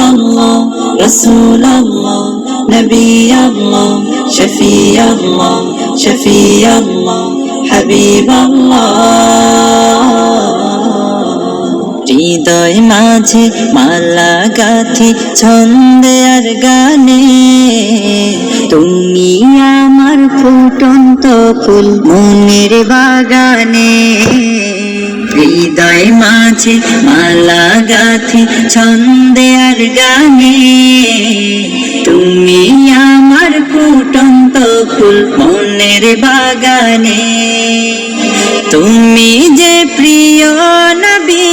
আল্লাহ রাসূল আল্লাহ নবী আল্লাহ শফি আল্লাহ শফি আল্লাহ হাবিব আল্লাহ। হৃদয় মাঝে মালা গাথি ছন্দে আর গানে, তুমি আমার ফুটন্ত ফুল মনের বাগানে। হৃদয় মাঝে মালা গাথি ছন্দে আর গানে, তুমি আমার ফুটন্ত ফুল মনের বাগানে। তুমি যে প্রিয় নবী,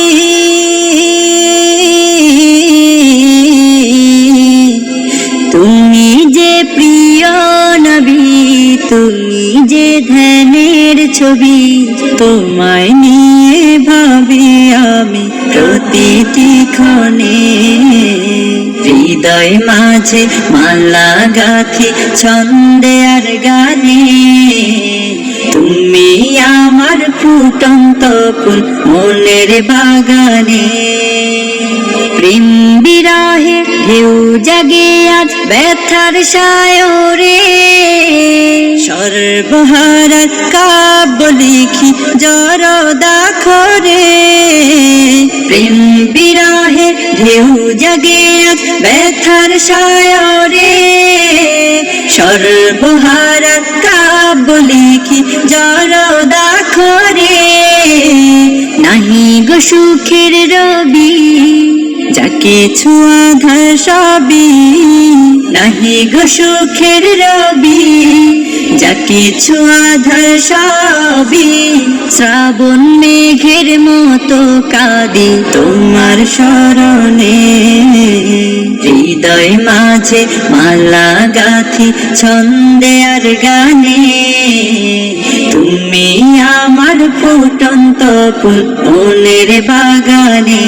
তুমি যে প্রিয় নবী, তুমি যে ধ্যানের ছবি, তোমায় নিয়ে ভাবি আমি প্রতিটি ক্ষণে। হৃদয় মাঝে মালা গাথি ছন্দে আর গানে, তুমি আমার ফুটন্ত ফুল মনের বাগানে। প্রেম বিরহে ঢেউ জাগে আজ ব্যথার সায়রে, সর্বহারার কাব্য লিখি জরদাখরে। প্রেম বিরহে ঢেউ জাগে আজ ব্যথার সায়রে, সর্বহারার কাব্য লিখি জরদাখরে। নাহি গো সুখের রবি, যাকে ছোঁয়া ধার সবই, নাহি গো সুখের রবি, যাকে ছোঁয়া ধার সবই। শ্রাবণ মেঘের মতো কাঁদি তোমার শরণে, হৃদয় মাঝে মালা গাথি ছন্দে আর গানে, তুমি আমার ফুটন্ত ফুল মনের বাগানে।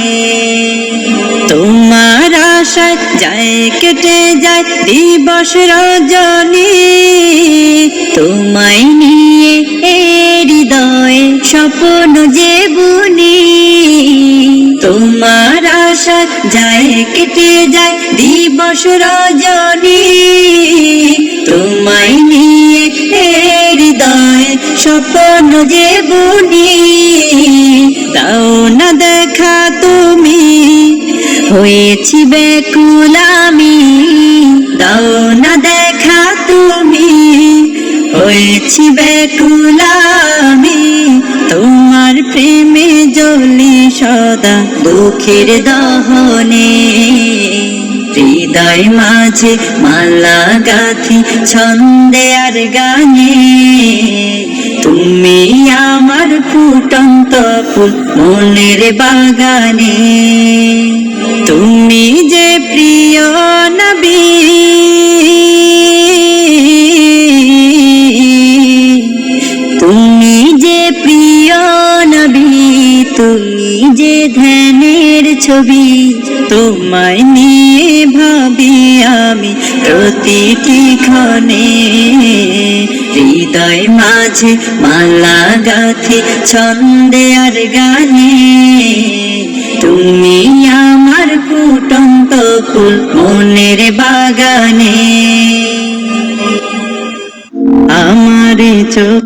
তোমার আশায় যায় কেটে যায় দিবস রজনী, তোমায় নিয়ে এ হৃদয়ে স্বপ্ন যে বুনি। তোমার আশায় যায় কেটে যায় দিবস রজনী, তোমায় নিয়ে এ হৃদয়ে স্বপ্ন যে বুনি। দাও না দেখা তুমি, হয়েছি ব্যাকুল আমি, দাও না দেখা তুমি, হয়েছি ব্যাকুল আমি। তোমার প্রেমে জ্বলি সদা দুঃখের দহনে, হৃদয় মাঝে মালা গাথি ছন্দে আর গানে, তুমি আমার ফুটন্ত ফুল মনের বাগানে। তুমি যে প্রিয় নবী, তুমি যে প্রিয় নবী, তুমি যে ধ্যানের ছবি, তোমায় নিয়ে ভাবি আমি প্রতিটি ক্ষণে। হৃদয় মাঝে মালা গাথি ছন্দে আর গানে, তুমি আমার ফুটন্ত ফুল মনের বাগানে। আমার চোখ